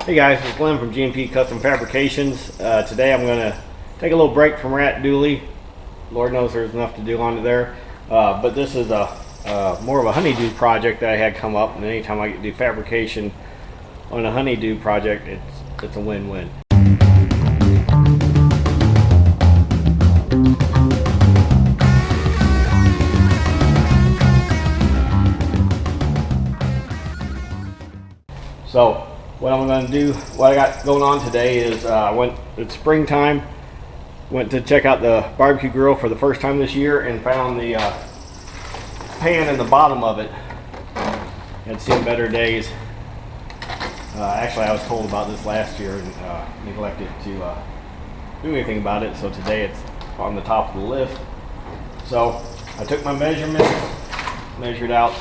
Hey guys, it's Glenn from G&P Custom Fabrications. Today I'm going to take a little break from Rat Duallie. Lord knows there's enough to do on there. But this is more of a honeydew project that I had come up, and anytime I get to do fabrication on a honeydew project, it's a win-win. So what I'm going to do, what I got going on today is it's springtime, went to check out the barbecue grill for the first time this year and found the pan in the bottom of it. Had seen better days. Actually, I was told about this last year and neglected to do anything about it, so today it's on the top of the list. So I took my measurements, measured out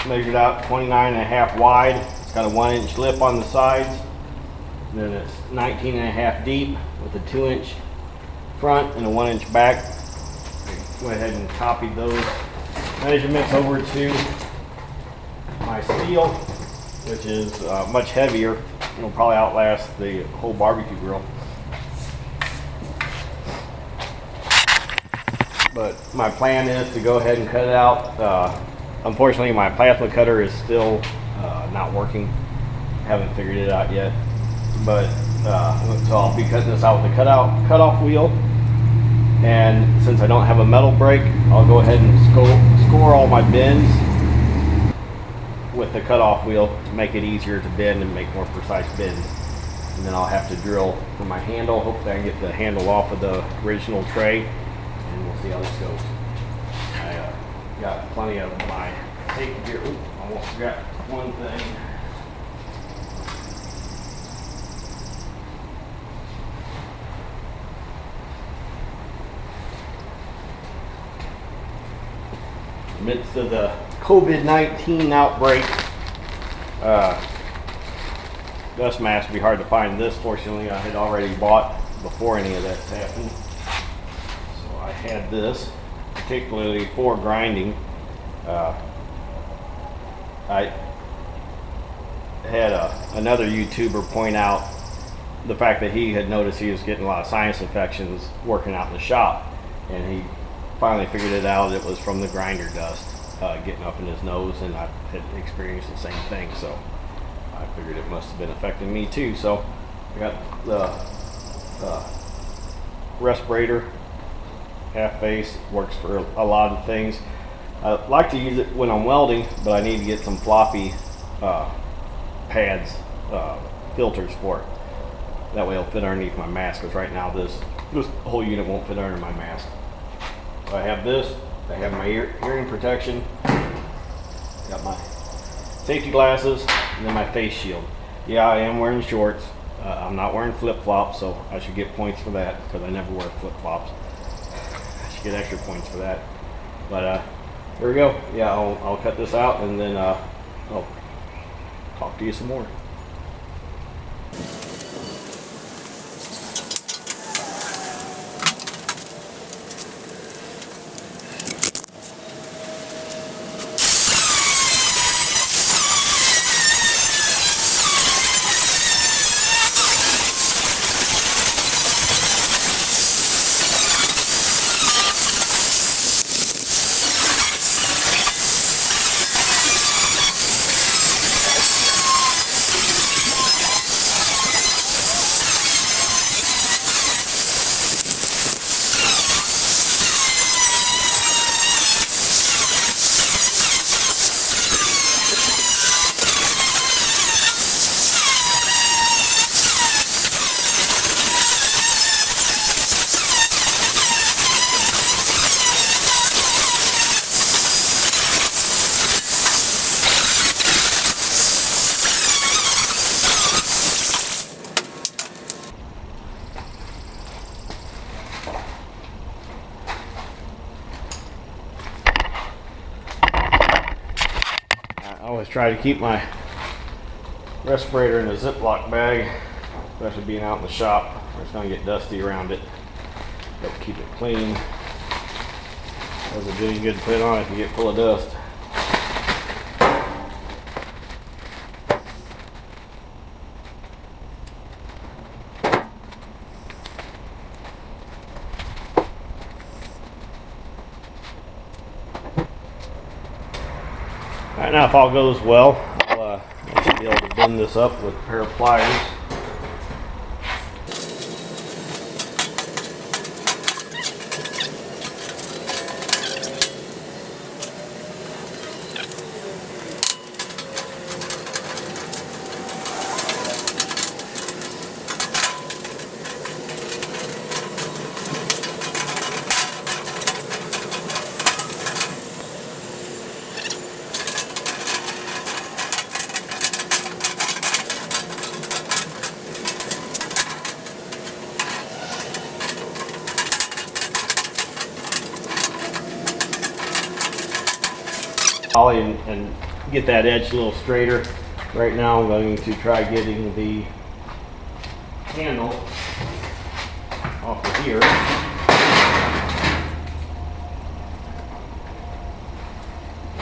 29.5 wide. It's got a 1-inch lip on the sides, and then it's 19.5 deep with a 2-inch front and a 1-inch back. Go ahead and copy those measurements over to my steel, which is much heavier. It'll probably outlast the whole barbecue grill. But my plan is to go ahead and cut it out. Unfortunately, my plasma cutter is still not working. Haven't figured it out yet. But so I'll be cutting this out with the cutoff wheel. And since I don't have a metal brake, I'll go ahead and score all my bends with the cutoff wheel to make it easier to bend and make more precise bends. And then I'll have to drill for my handle. Hopefully I can get the handle off of the original tray, and we'll see how this goes. I got plenty of my tape here. Ooh, almost forgot one thing. Amidst of the COVID-19 outbreak, dust mask would be hard to find. This, fortunately, I had already bought before any of that happened. So I had this, particularly for grinding. I had another YouTuber point out the fact that he had noticed he was getting a lot of sinus infections working out in the shop, and he finally figured it out. It was from the grinder dust getting up in his nose, and I had experienced the same thing, so I figured it must have been affecting me too. So I got the respirator, half face, works for a lot of things. I like to use it when I'm welding, but I need to get some floppy pads, filters for it. That way it'll fit underneath my mask, because right now this whole unit won't fit under my mask. So I have this, I have my hearing protection, got my safety glasses, and then my face shield. Yeah, I am wearing shorts. I'm not wearing flip-flops, so I should get points for that, because I never wear flip-flops. I should get extra points for that. But there we go. Yeah, I'll cut this out, and then I'll talk to you some more. I always try to keep my respirator in a Ziploc bag, especially being out in the shop. It's going to get dusty around it. But keep it clean. Doesn't do any good to put it on if you get full of dust. now, if all goes well, I should be able to bend this up with a pair of pliers. And get that edge a little straighter. Right now I'm going to try getting the handle off of here. Or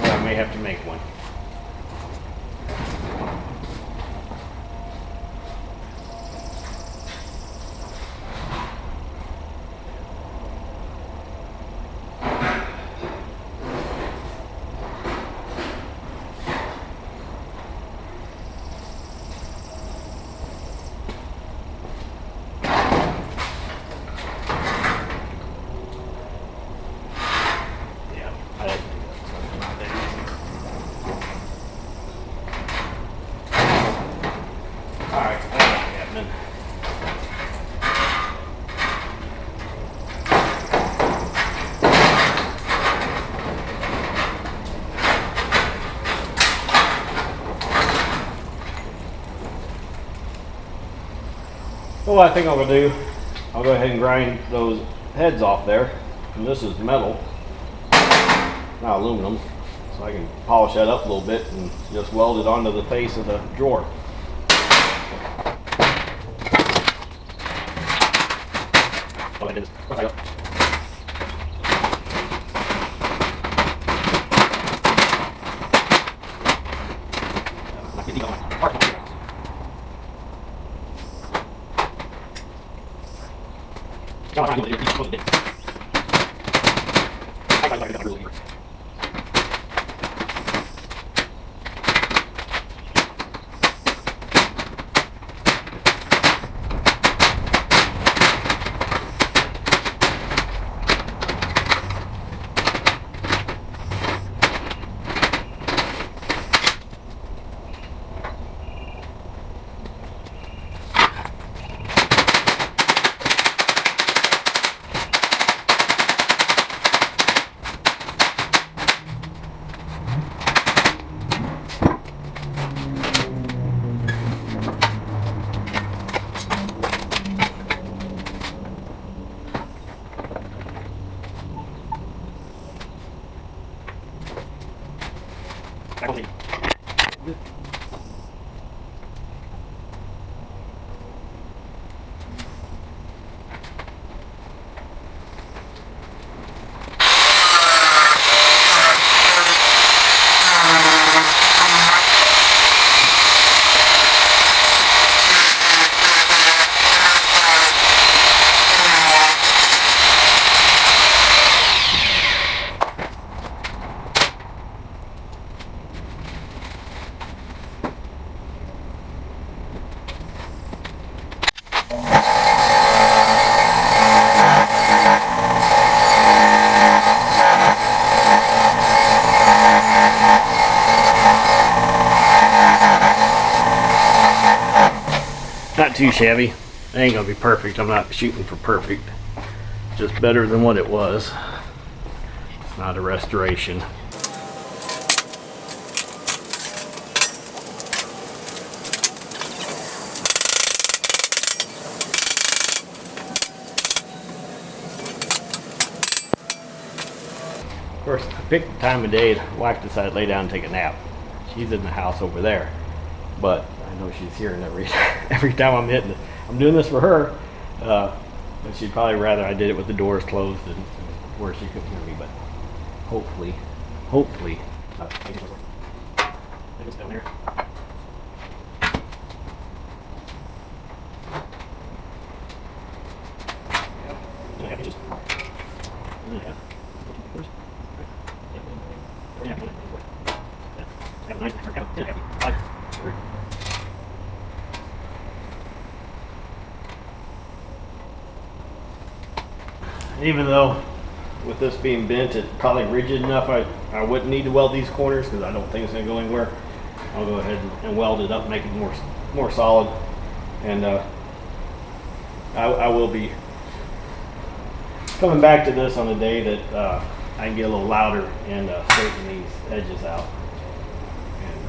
I may have to make one. So what I think I'm going to do, I'll go ahead and grind those heads off there. And this is metal, not aluminum, so I can polish that up a little bit and just weld it onto the face of the drawer. Not too shabby. It ain't gonna be perfect. I'm not shooting for perfect. Just better than what it was. It's not a restoration. Of course, I picked the time of day. The wife decided to lay down and take a nap. She's in the house over there, but I know she's hearing every time I'm hitting it. I'm doing this for her, but she'd probably rather I did it with the doors closed and where she couldn't hear me. But hopefully, I think it's down there. Even though with this being bent, it's probably rigid enough, I wouldn't need to weld these corners because I don't think it's going to go anywhere. I'll go ahead and weld it up, make it more solid, and I will be coming back to this on a day that I can get a little louder and straighten these edges out. And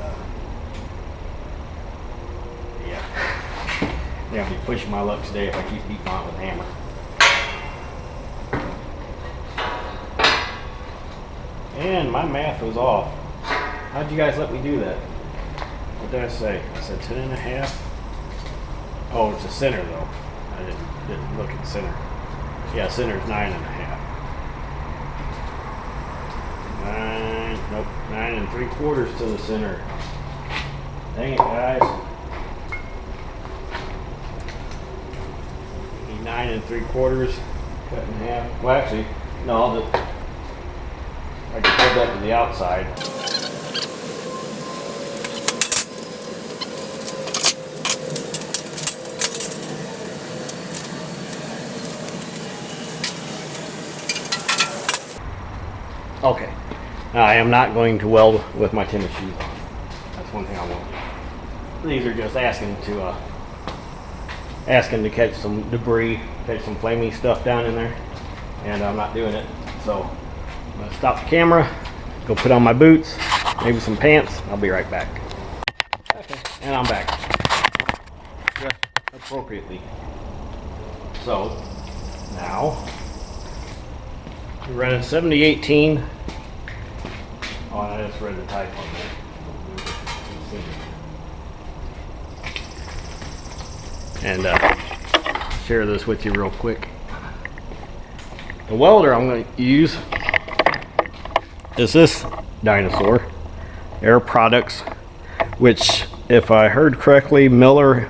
yeah, I'll be pushing my luck today if I keep beating on it with a hammer. And my math was off. How'd you guys let me do that? What did I say? I said 10.5. Oh, it's a center though. I didn't look at center. Yeah, center's 9.5. 9 3/4 to the center. Dang it, guys. 9 3/4 cut in half. Well, actually, no, I can hold that to the outside. Okay, I am not going to weld with my tennis shoes on. That's one thing I won't do. These are just asking to catch some debris, catch some flaming stuff down in there, and I'm not doing it. So I'm gonna stop the camera, go put on my boots, maybe some pants. I'll be right back. Okay, and I'm back. Just appropriately. So now we're running 7018. Oh, I just read the type on there. And share this with you real quick. The welder I'm going to use is this dinosaur, Air Products, which, if I heard correctly, Miller,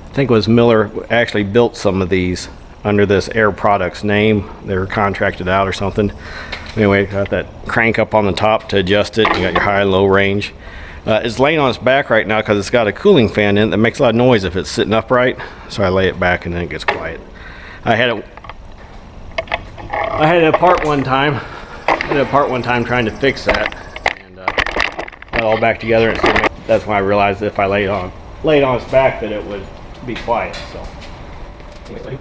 I think it was Miller, actually built some of these under this Air Products name. They were contracted out or something. Anyway, got that crank up on the top to adjust it. You got your high and low range. It's laying on its back right now because it's got a cooling fan in it that makes a lot of noise if it's sitting upright. So I lay it back and then it gets quiet. I had it apart one time. Trying to fix that, and got it all back together. And that's when I realized that if I laid it on its back, that it would be quiet. So. Anyway.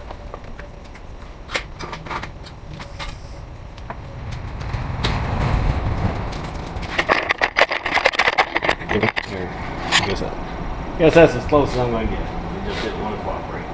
I guess that's as close as I'm going to get. It just didn't want to cooperate.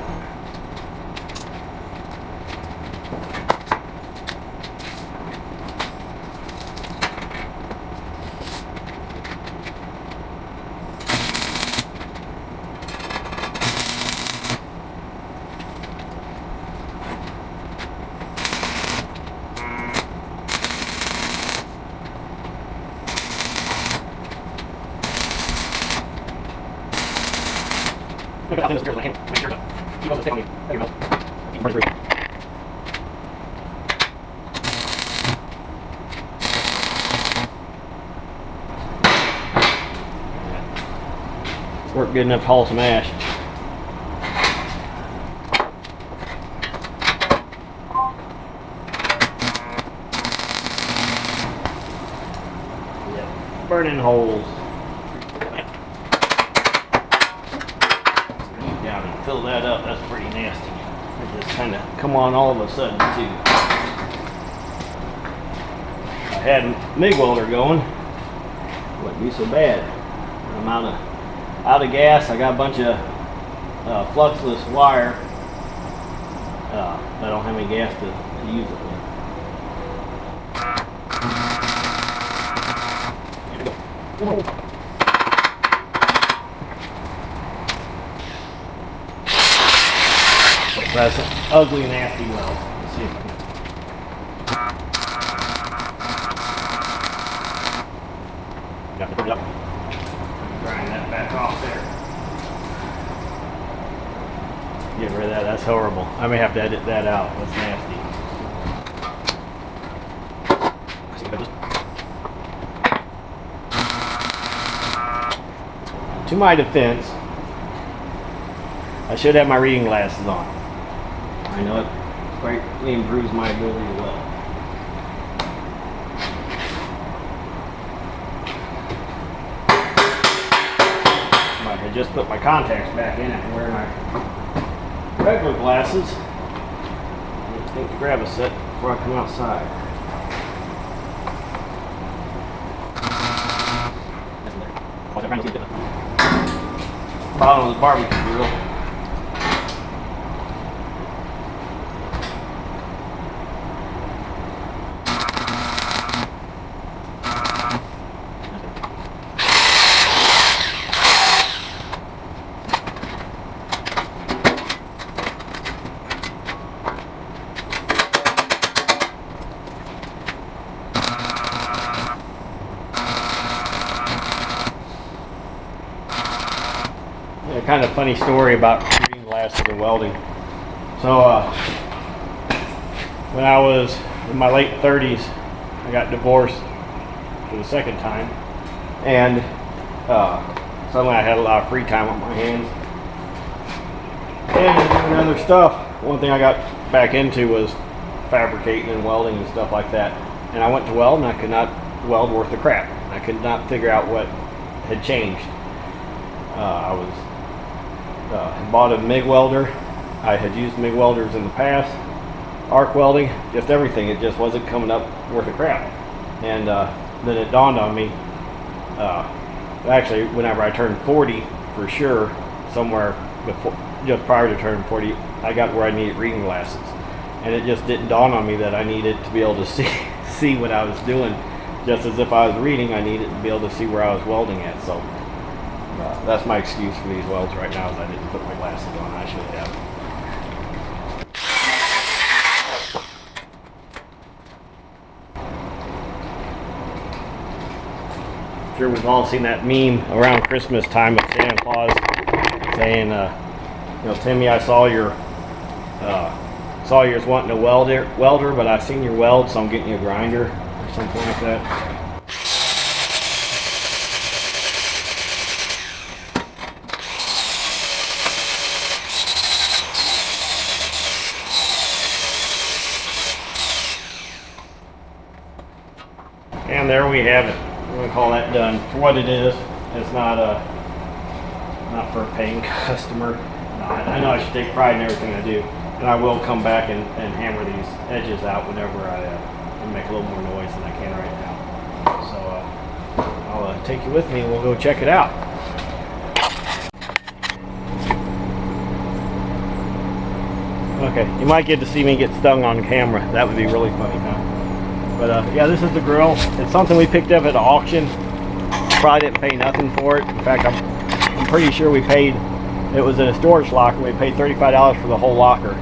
It's worked good enough to haul some ash. Yep. Burning holes. Fill that up. That's pretty nasty. It just kind of come on all of a sudden too. If I had MIG welder going, it wouldn't be so bad. I'm out of gas. I got a bunch of fluxless wire. I don't have any gas to use it with. That's an ugly, nasty weld. Let's see if I can. Got to put it up. Grind that back off there. Get rid of that. That's horrible. I may have to edit that out. That's nasty. to my defense, I should have my reading glasses on. I know it greatly improves my ability to weld. I just put my contacts back in and wear my regular glasses. I think to grab a set before I come outside. Bottom of the barbecue grill. Kind of funny story about reading glasses and welding. So when I was in my late 30s, I got divorced for the second time, and suddenly I had a lot of free time on my hands and doing other stuff. One thing I got back into was fabricating and welding and stuff like that, and I went to weld and I could not weld worth a crap. I could not figure out what had changed. I bought a MIG welder. I had used MIG welders in the past, arc welding, just everything. It just wasn't coming up worth a crap. And then it dawned on me, actually whenever I turned 40, for sure, somewhere before, just prior to turning 40, I got where I needed reading glasses. And it just didn't dawn on me that I needed to be able to see what I was doing. Just as if I was reading, I needed to be able to see where I was welding at. So that's my excuse for these welds right now, is I didn't put my glasses on. I should have. I'm sure we've all seen that meme around Christmas time of Santa Claus saying, you know, Timmy, I saw yours wanting a welder, but I've seen your weld, so I'm getting you a grinder, or something like that. And there we have it. We're going to call that done. For what it is, it's not for a paying customer. I know I should take pride in everything I do, and I will come back and hammer these edges out whenever I make a little more noise than I can right now. So I'll take you with me and we'll go check it out. Okay, you might get to see me get stung on camera. That would be really funny, huh? But yeah, this is the grill. It's something we picked up at an auction. Probably didn't pay nothing for it. In fact, I'm pretty sure we paid, it was in a storage locker, we paid $35 for the whole locker.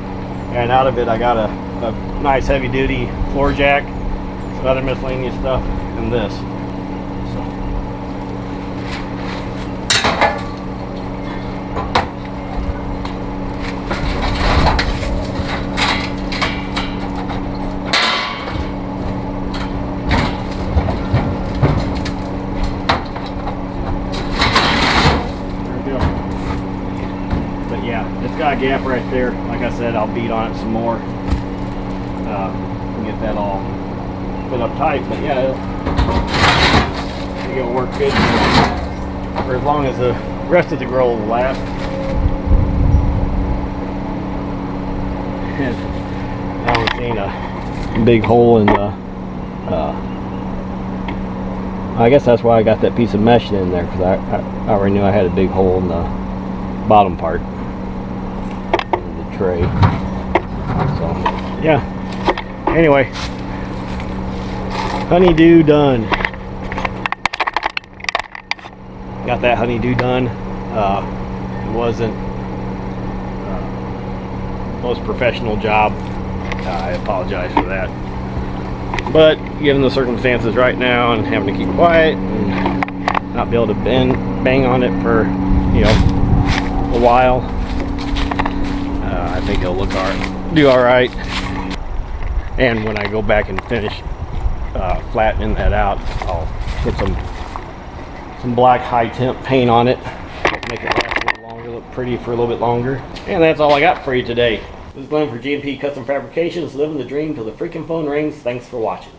And out of it I got a nice heavy duty floor jack, some other miscellaneous stuff, and this. Got a gap right there. Like I said, I'll beat on it some more and get that all put up tight. But yeah, it'll work good for as long as the rest of the grill will last. I haven't seen a big hole in the I guess that's why I got that piece of mesh in there, because I already knew I had a big hole in the bottom part. Tray. So yeah, anyway, honeydew done. Got that honeydew done. It wasn't most professional job. I apologize for that, but given the circumstances right now and having to keep quiet and not be able to bang on it for, you know, a while, I think it'll do all right. And when I go back and finish flattening that out, I'll put some black high temp paint on it make it last a little longer, look pretty for a little bit longer. And that's all I got for you today. This is Glenn for GMP Custom Fabrications, living the dream till the freaking phone rings. Thanks for watching.